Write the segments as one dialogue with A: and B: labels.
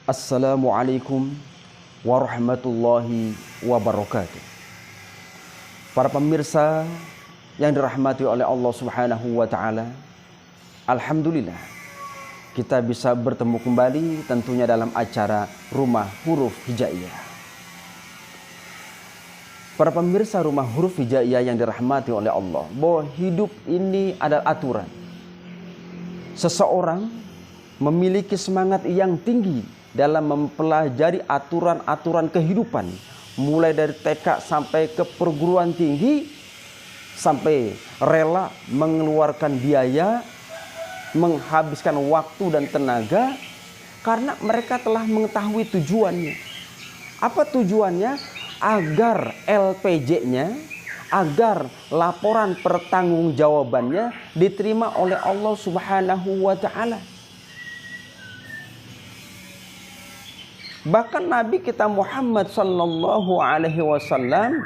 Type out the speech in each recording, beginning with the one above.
A: Assalamualaikum warahmatullahi wabarakatuh. Para pemirsa yang dirahmati oleh Allah Subhanahu wa taala, alhamdulillah kita bisa bertemu kembali tentunya dalam acara Rumah Huruf Hijaiyah. Para pemirsa Rumah Huruf Hijaiyah yang dirahmati oleh Allah, bahwa hidup ini adalah aturan. Seseorang memiliki semangat yang tinggi dalam mempelajari aturan-aturan kehidupan, mulai dari TK sampai ke perguruan tinggi, sampai rela mengeluarkan biaya, menghabiskan waktu dan tenaga, karena mereka telah mengetahui tujuannya. Apa tujuannya? Agar LPJ-nya, agar laporan pertanggungjawabannya diterima oleh Allah Subhanahu wa taala. Bahkan Nabi kita Muhammad sallallahu alaihi wasallam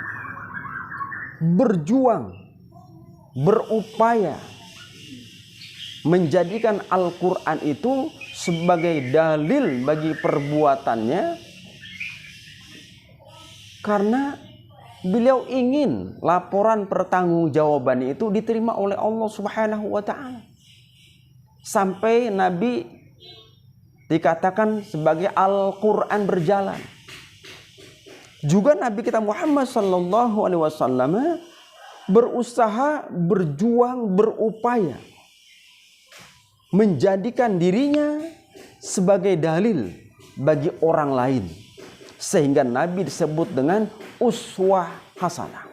A: berjuang, berupaya menjadikan Al-Quran itu sebagai dalil bagi perbuatannya, karena beliau ingin laporan pertanggungjawabannya itu diterima oleh Allah Subhanahu wa taala. Sampai Nabi dikatakan sebagai Al-Quran berjalan. Juga Nabi kita Muhammad sallallahu alaihi wasallam berusaha, berjuang, berupaya menjadikan dirinya sebagai dalil bagi orang lain, sehingga Nabi disebut dengan uswah hasanah.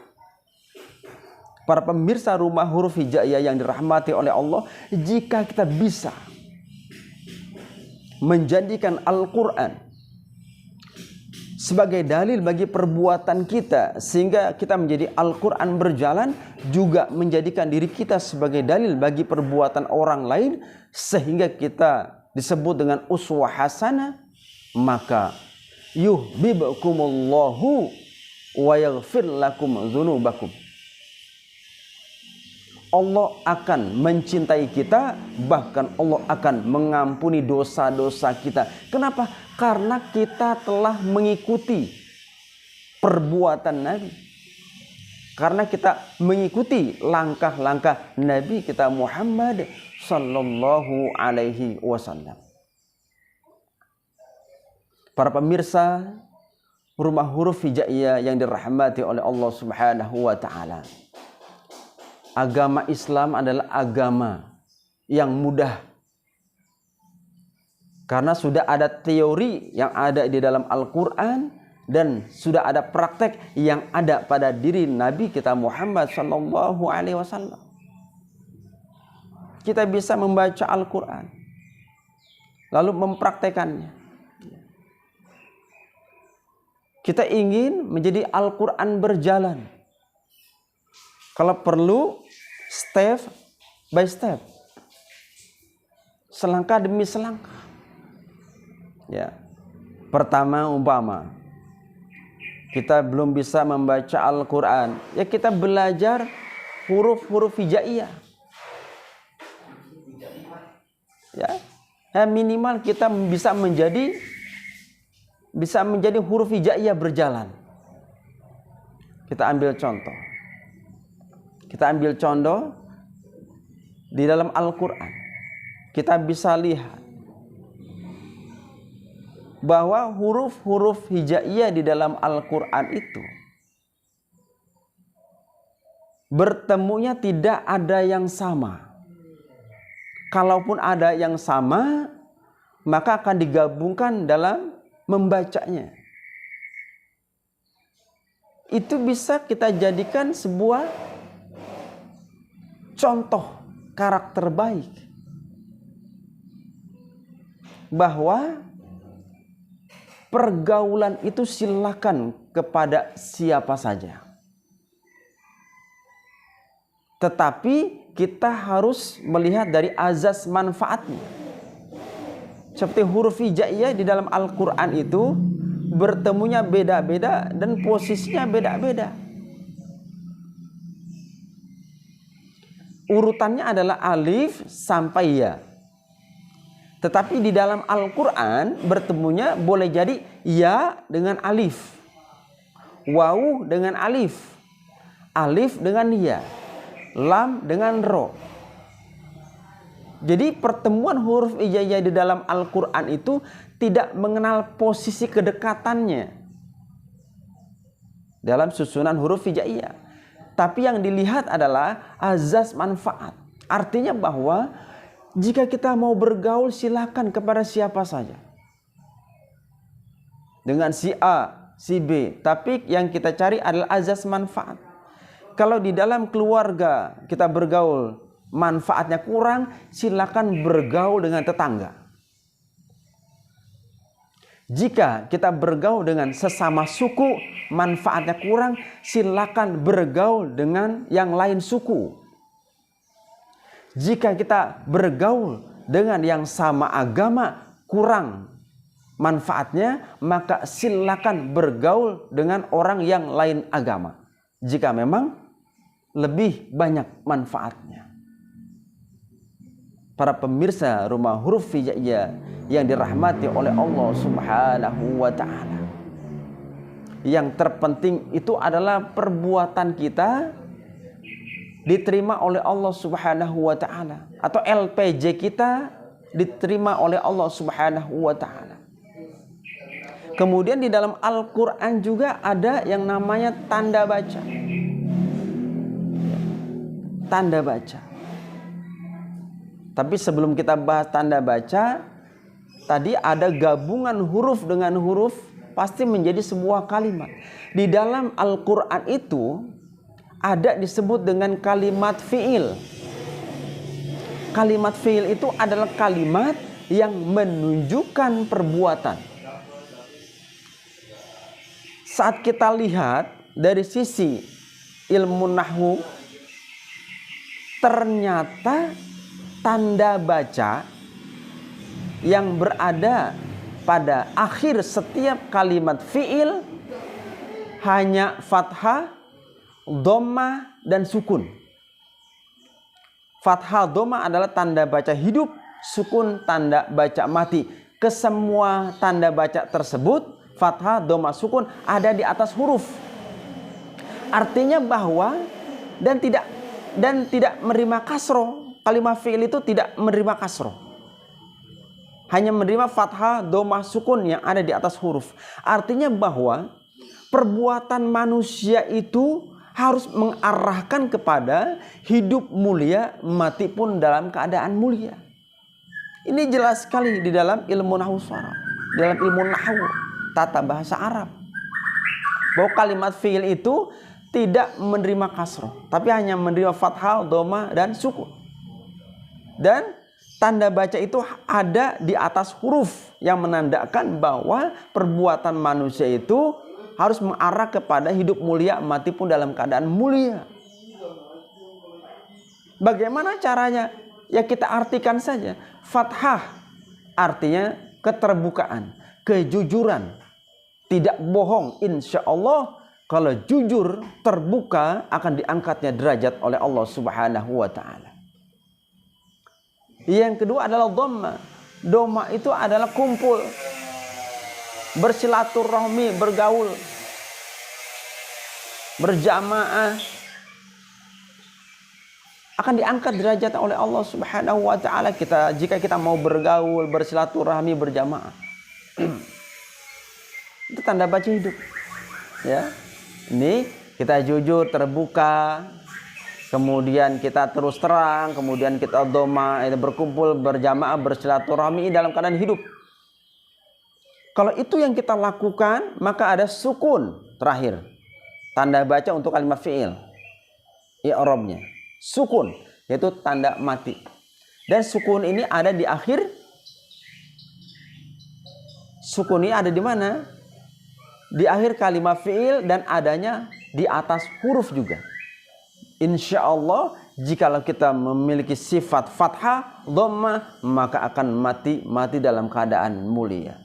A: Para pemirsa Rumah Huruf Hijaiyah yang dirahmati oleh Allah, jika kita bisa menjadikan Al-Quran sebagai dalil bagi perbuatan kita, sehingga kita menjadi Al-Quran berjalan, juga menjadikan diri kita sebagai dalil bagi perbuatan orang lain, sehingga kita disebut dengan uswah hasanah, maka yuhibbukumullahu wa yaghfir lakum dzunubakum. Allah akan mencintai kita, bahkan Allah akan mengampuni dosa-dosa kita. Kenapa? Karena kita telah mengikuti perbuatan Nabi. Karena kita mengikuti langkah-langkah Nabi kita Muhammad sallallahu alaihi wasallam. Para pemirsa Rumah Huruf Hijaiyah yang dirahmati oleh Allah Subhanahu wa taala, agama Islam adalah agama yang mudah, karena sudah ada teori yang ada di dalam Al-Quran, dan sudah ada praktek yang ada pada diri Nabi kita Muhammad sallallahu alaihi wasallam. Kita bisa membaca Al-Quran lalu mempraktekannya. Kita ingin menjadi Al-Quran berjalan, kalau perlu step by step, selangkah demi selangkah. Ya, pertama umpama kita belum bisa membaca Al-Quran, ya kita belajar huruf-huruf hijaiyah. Ya, minimal kita bisa menjadi huruf hijaiyah berjalan. Kita ambil contoh. Di dalam Al-Quran. Kita bisa lihat bahwa huruf-huruf hijaiyah di dalam Al-Quran itu bertemunya tidak ada yang sama. Kalaupun ada yang sama, maka akan digabungkan dalam membacanya. Itu bisa kita jadikan sebuah contoh karakter baik, bahwa pergaulan itu silakan kepada siapa saja, tetapi kita harus melihat dari azas manfaatnya. Seperti huruf hijaiyah di dalam Al-Quran itu bertemunya beda-beda dan posisinya beda-beda. Urutannya adalah alif sampai ya. Tetapi di dalam Al-Quran bertemunya boleh jadi ya dengan alif, wawu dengan alif, alif dengan ya, lam dengan ro. Jadi pertemuan huruf hijaiyah di dalam Al-Quran itu tidak mengenal posisi kedekatannya dalam susunan huruf hijaiyah. Tapi yang dilihat adalah azas manfaat. Artinya bahwa jika kita mau bergaul silakan kepada siapa saja. Dengan si A, si B. Tapi yang kita cari adalah azas manfaat. Kalau di dalam keluarga kita bergaul manfaatnya kurang, silakan bergaul dengan tetangga. Jika kita bergaul dengan sesama suku, manfaatnya kurang, silakan bergaul dengan yang lain suku. Jika kita bergaul dengan yang sama agama, kurang manfaatnya, maka silakan bergaul dengan orang yang lain agama. Jika memang lebih banyak manfaatnya. Para pemirsa rumah huruf hijaiyah yang dirahmati oleh Allah Subhanahu wa ta'ala, yang terpenting itu adalah perbuatan kita diterima oleh Allah Subhanahu wa ta'ala, atau LPJ kita diterima oleh Allah Subhanahu wa ta'ala. Kemudian di dalam Al-Quran juga ada yang namanya tanda baca. Tanda baca. Tapi sebelum kita bahas tanda baca, tadi ada gabungan huruf dengan huruf pasti menjadi sebuah kalimat. Di dalam Al-Quran itu ada disebut dengan kalimat fi'il. Kalimat fi'il itu adalah kalimat yang menunjukkan perbuatan. Saat kita lihat dari sisi ilmu nahwu, ternyata tanda baca yang berada pada akhir setiap kalimat fi'il hanya fathah, dhammah, dan sukun. Fathah, dhammah adalah tanda baca hidup, sukun tanda baca mati. Kesemua tanda baca tersebut, fathah, dhammah, sukun, ada di atas huruf. Artinya bahwa dan tidak menerima kasroh. Kalimat fi'il itu tidak menerima kasroh, hanya menerima fathah, dhammah, sukun yang ada di atas huruf. Artinya bahwa perbuatan manusia itu harus mengarahkan kepada hidup mulia, mati pun dalam keadaan mulia. Ini jelas sekali di dalam ilmu nahwu sharaf, dalam ilmu nahwu tata bahasa Arab, bahwa kalimat fi'il itu tidak menerima kasroh, tapi hanya menerima fathah, dhammah, dan sukun. Dan tanda baca itu ada di atas huruf yang menandakan bahwa perbuatan manusia itu harus mengarah kepada hidup mulia, mati pun dalam keadaan mulia. Bagaimana caranya? Ya kita artikan saja. Fathah artinya keterbukaan, kejujuran, tidak bohong. Insya Allah kalau jujur, terbuka, akan diangkatnya derajat oleh Allah Subhanahu wa ta'ala. Yang kedua adalah dhammah. Dhammah itu adalah kumpul, bersilaturahmi, bergaul, berjamaah, akan diangkat derajat oleh Allah Subhanahu wa ta'ala jika kita mau bergaul, bersilaturahmi, berjamaah. Itu tanda baca hidup. Ya. Ini kita jujur, terbuka, kemudian kita terus terang, kemudian kita dhammah, berkumpul, berjamaah, bersilaturahmi dalam keadaan hidup. Kalau itu yang kita lakukan, maka ada sukun terakhir. Tanda baca untuk kalimat fi'il. I'rabnya. Sukun, yaitu tanda mati. Dan sukun ini ada di akhir. Sukun ini ada di mana? Di akhir kalimat fi'il dan adanya di atas huruf juga. Insya Allah jikalau kita memiliki sifat fathah, dhammah, maka akan mati dalam keadaan mulia.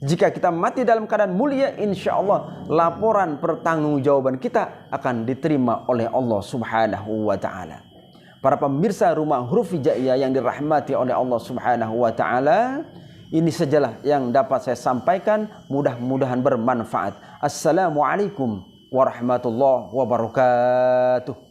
A: Jika kita mati dalam keadaan mulia, insya Allah laporan pertanggungjawaban kita akan diterima oleh Allah Subhanahu wa ta'ala. Para pemirsa rumah huruf hijaiyah yang dirahmati oleh Allah Subhanahu wa taala, ini sajalah yang dapat saya sampaikan, mudah-mudahan bermanfaat. Assalamualaikum warahmatullahi wabarakatuh.